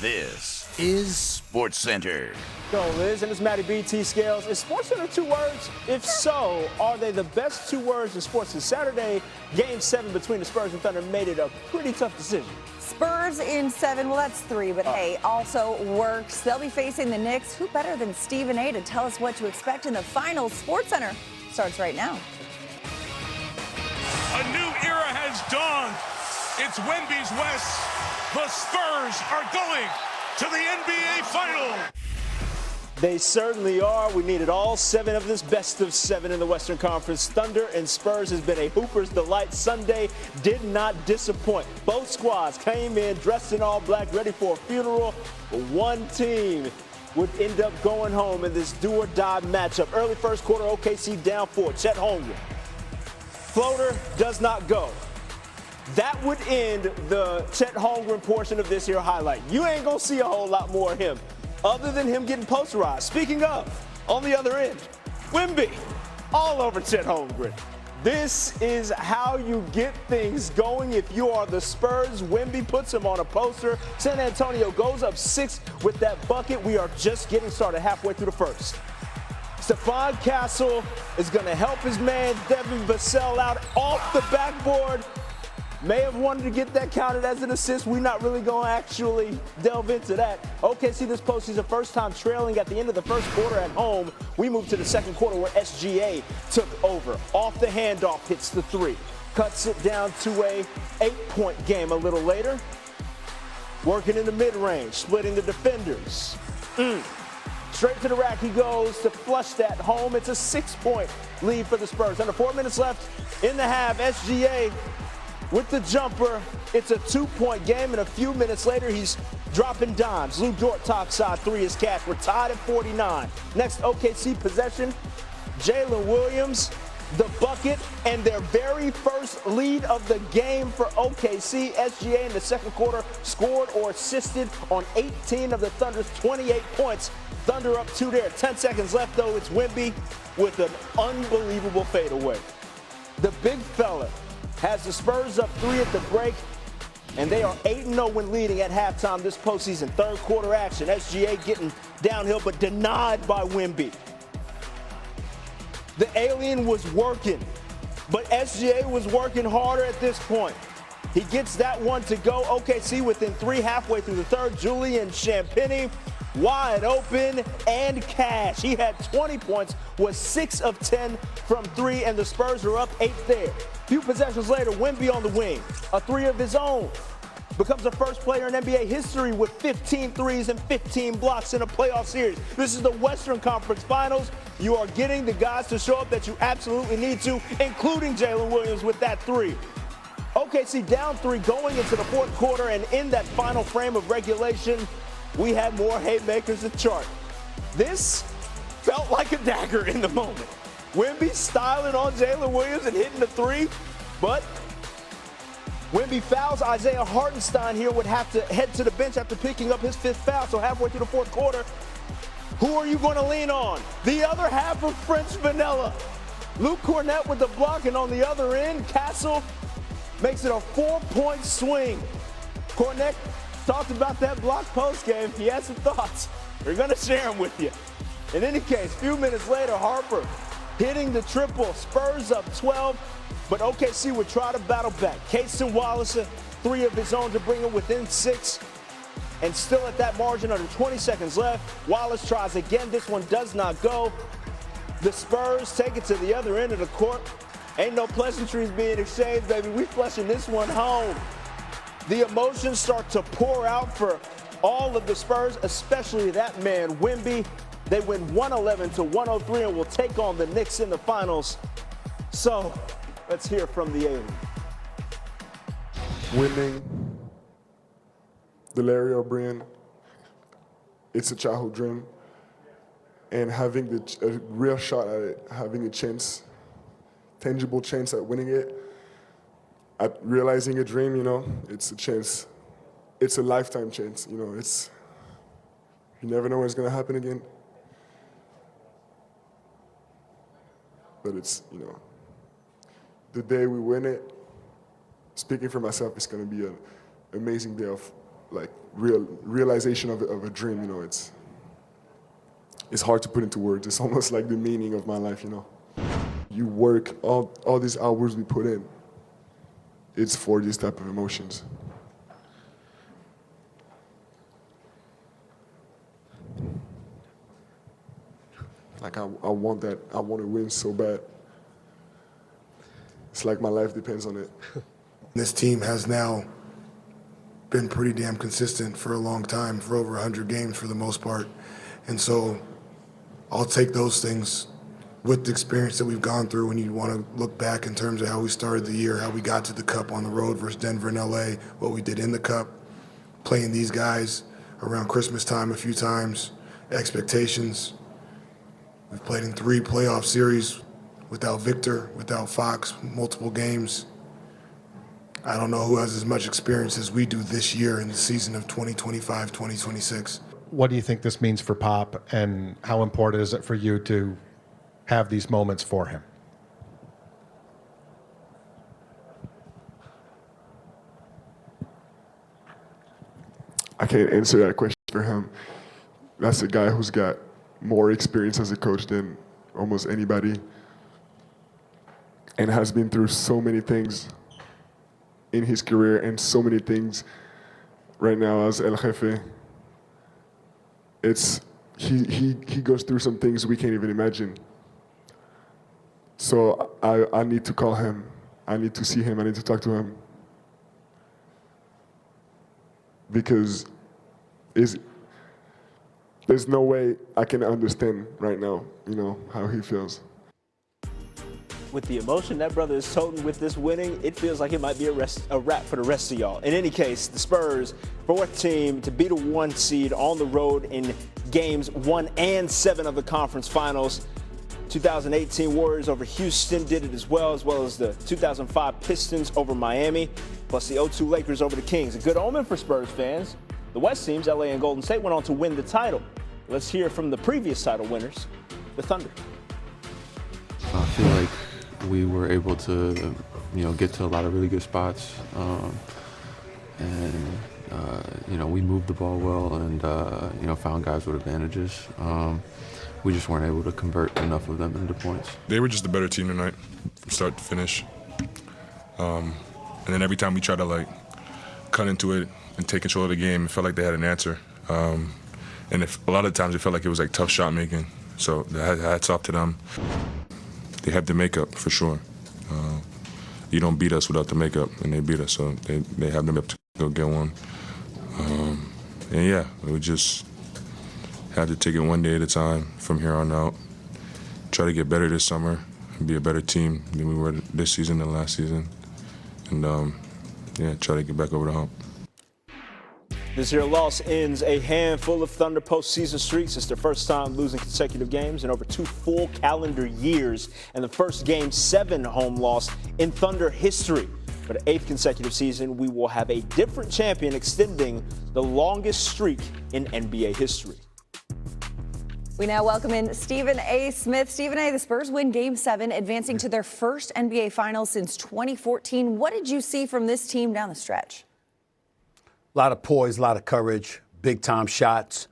This is SportsCenter. So, Liz, and it's Matty BT Scales. Is SportsCenter 2 words? If so, are they the best 2 words in sports? This Saturday, Game 7 between the Spurs and Thunder made it a pretty tough decision. Spurs in 7, well, that's 3, but hey, also works. They'll be facing the Knicks. Who better than Stephen A to tell us what to expect in the finals? SportsCenter starts right now. A new era has dawned. It's Wemby's West. The Spurs are going to the NBA Final. They certainly are. We needed all 7 of this best of 7 in the Western Conference. Thunder and Spurs has been a Hooper's delight. Sunday did not disappoint. Both squads came in dressed in all black, ready for a funeral. But one team would end up going home in this do-or-die matchup. Early first quarter, OKC down 4. Chet Holmgren. Floater does not go. That would end the Chet Holmgren portion of this here highlight. You ain't going to see a whole lot more of him other than him getting posterized. Speaking of, on the other end, Wemby all over Chet Holmgren. This is how you get things going if you are the Spurs. Wemby puts him on a poster. San Antonio goes up 6 with that bucket. We are just getting started halfway through the first. Stephon Castle is going to help his man Devin Vassell out off the backboard. May have wanted to get that counted as an assist. We're not really going to actually delve into that. OKC this postseason, first time trailing at the end of the first quarter at home. We move to the second quarter where SGA took over. Off the handoff, hits the 3. Cuts it down to a 8-point game a little later. Working in the mid-range, splitting the defenders. Straight to the rack he goes to flush that home. It's a 6-point lead for the Spurs. Under 4 minutes left in the half, SGA with the jumper. It's a 2-point game, and a few minutes later, he's dropping dimes. Lou Dort top side 3 is cash. We're tied at 49. Next OKC possession, Jalen Williams, the bucket, and their very first lead of the game for OKC. SGA in the second quarter scored or assisted on 18 of the Thunder's 28 points. Thunder up 2 there. 10 seconds left, though. It's Wemby with an unbelievable fadeaway. The big fella has the Spurs up 3 at the break, and they are 8-0 when leading at halftime this postseason. Third quarter action. SGA getting downhill, but denied by Wemby. The alien was working, but SGA was working harder at this point. He gets that one to go. OKC within 3 halfway through the third. Julian Champagnie wide open and cash. He had 20 points, was 6 of 10 from 3, and the Spurs are up 8 there. Few possessions later, Wemby on the wing, a 3 of his own. Becomes the first player in NBA history with 15 threes and 15 blocks in a playoff series. This is the Western Conference Finals. You are getting the guys to show up that you absolutely need to, including Jalen Williams with that 3. OKC down 3 going into the fourth quarter, and in that final frame of regulation, we had more haymakers to chart. This felt like a dagger in the moment. Wemby styling on Jalen Williams and hitting the 3, but Wemby fouls. Isaiah Hartenstein here would have to head to the bench after picking up his 5th foul. So halfway through the fourth quarter, who are you going to lean on? The other half of French Vanilla. Luke Cornett with the block, and on the other end, Castle makes it a 4-point swing. Cornett talked about that block post-game. He has some thoughts. We're going to share them with you. In any case, a few minutes later, Harper hitting the triple. Spurs up 12, but OKC would try to battle back. Cason Wallace, 3 of his own to bring it within 6. And still at that margin, under 20 seconds left. Wallace tries again. This one does not go. The Spurs take it to the other end of the court. Ain't no pleasantries being exchanged, baby. We flushing this one home. The emotions start to pour out for all of the Spurs, especially that man, Wemby. They win 111-103 and will take on the Knicks in the finals. So let's hear from the alien. Winning the Larry O'Brien, it's a childhood dream. And having a real shot at it, having a chance, tangible chance at winning it, at realizing a dream, it's a chance. It's a lifetime chance, you never know when it's gonna happen again. But it's, the day we win it, speaking for myself, it's gonna be an amazing day of like realization of a dream. You know, it's hard to put into words. It's almost like the meaning of my life. You know, you work all these hours we put in. It's for these type of emotions. Like I want that. I want to win so bad. It's like my life depends on it. This team has now been pretty damn consistent for a long time, for over 100 games for the most part. And so I'll take those things with the experience that we've gone through when you want to look back in terms of how we started the year, how we got to the Cup on the road versus Denver and LA, what we did in the Cup, playing these guys around Christmas time a few times, expectations. We've played in 3 playoff series without Victor, without Fox, multiple games. I don't know who has as much experience as we do this year in the season of 2025, 2026. What do you think this means for Pop, and how important is it for you to have these moments for him? I can't answer that question for him. That's a guy who's got more experience as a coach than almost anybody and has been through so many things in his career and so many things right now as El Jefe. He goes through some things we can't even imagine. So I need to call him. I need to see him. I need to talk to him. Because there's no way I can understand right now, you know, how he feels. With the emotion that brother is toting with this winning, it feels like it might be a wrap for the rest of y'all. In any case, the Spurs, 4th team to beat a 1 seed on the road in games 1 and 7 of the conference finals. 2018 Warriors over Houston did it as well as the 2005 Pistons over Miami, plus the 02 Lakers over the Kings. A good omen for Spurs fans. The West teams, LA and Golden State, went on to win the title. Let's hear from the previous title winners, the Thunder. I feel like we were able to, get to a lot of really good spots, and we moved the ball well, and found guys with advantages. We just weren't able to convert enough of them into points. They were just a better team tonight, from start to finish. And then every time we tried to cut into it and take control of the game, it felt like they had an answer. And a lot of times it felt like it was tough shot making. So hats off to them. They have the makeup for sure. You don't beat us without the makeup, and they beat us, so they have the makeup to go get one. And yeah, we just had to take it one day at a time from here on out. Try to get better this summer and be a better team than we were this season and last season. And try to get back over the hump. This year loss ends a handful of Thunder postseason streaks. It's their first time losing consecutive games in over 2 full calendar years, and the first Game 7 home loss in Thunder history. For the 8th consecutive season, we will have a different champion, extending the longest streak in NBA history. We now welcome in Stephen A. Smith. Stephen A., the Spurs win Game 7, advancing to their first NBA Finals since 2014. What did you see from this team down the stretch? A lot of poise, a lot of courage, big-time shots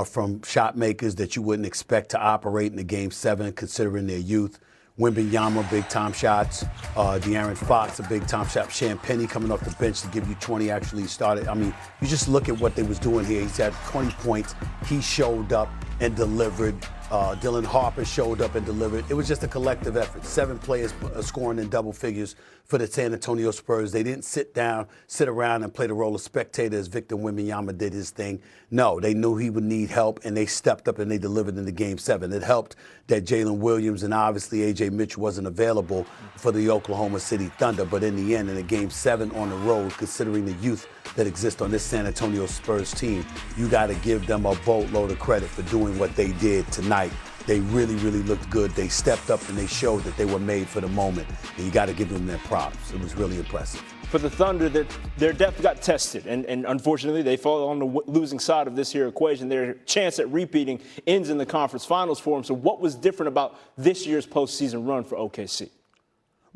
from shot makers that you wouldn't expect to operate in the Game 7, considering their youth. Wemby, big-time shots. De'Aaron Fox, a big-time shot. Champagnie coming off the bench to give you 20 actually started. I mean, you just look at what they was doing here. He's had 20 points. He showed up and delivered. Dylan Harper showed up and delivered. It was just a collective effort. 7 players scoring in double figures for the San Antonio Spurs. They didn't sit around and play the role of spectator as Victor Wembanyama did his thing. No, they knew he would need help, and they stepped up and they delivered in the Game 7. It helped that Jalen Williams and obviously A.J. Mitchell wasn't available for the Oklahoma City Thunder. But in the end, in a Game 7 on the road, considering the youth that exists on this San Antonio Spurs team, you got to give them a boatload of credit for doing what they did tonight. They really, really looked good. They stepped up and they showed that they were made for the moment. And you got to give them their props. It was really impressive. For the Thunder, their depth got tested, and unfortunately they fall on the losing side of this here equation. Their chance at repeating ends in the conference finals for them. So what was different about this year's postseason run for OKC?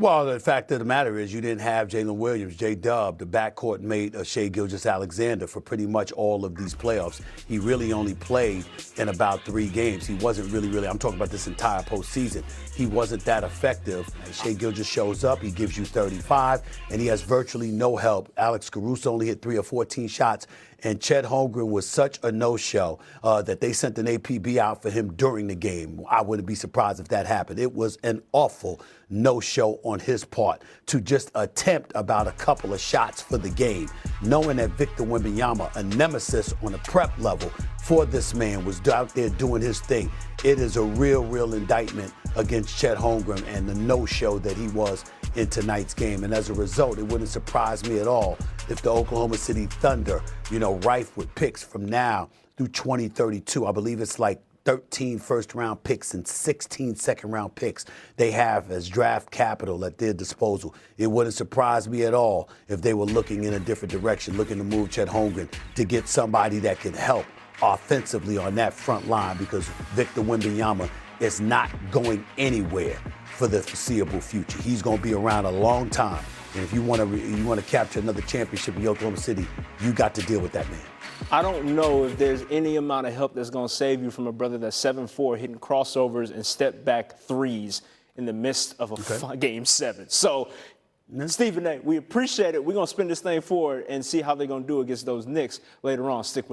Well, the fact of the matter is you didn't have Jalen Williams, J-Dub, the backcourt mate of Shai Gilgeous-Alexander for pretty much all of these playoffs. He really only played in about 3 games. He wasn't really, I'm talking about this entire postseason. He wasn't that effective. Shai Gilgeous shows up, he gives you 35, and he has virtually no help. Alex Caruso only hit 3 or 14 shots, and Chet Holmgren was such a no-show that they sent an APB out for him during the game. I wouldn't be surprised if that happened. It was an awful no-show on his part to just attempt about a couple of shots for the game, knowing that Victor Wembanyama, a nemesis on a prep level for this man, was out there doing his thing. It is a real indictment against Chet Holmgren and the no-show that he was in tonight's game. And as a result, it wouldn't surprise me at all if the Oklahoma City Thunder, rife with picks from now through 2032, I believe it's like 13 first-round picks and 16 second-round picks they have as draft capital at their disposal. It wouldn't surprise me at all if they were looking in a different direction, looking to move Chet Holmgren to get somebody that can help offensively on that front line, because Victor Wembanyama is not going anywhere for the foreseeable future. He's going to be around a long time. And if you want to capture another championship in Oklahoma City, you got to deal with that man. I don't know if there's any amount of help that's going to save you from a brother that's 7'4", hitting crossovers and step-back threes in the midst of a Game 7. So, Stephen A., we appreciate it. We're going to spin this thing forward and see how they're going to do against those Knicks later on. Stick with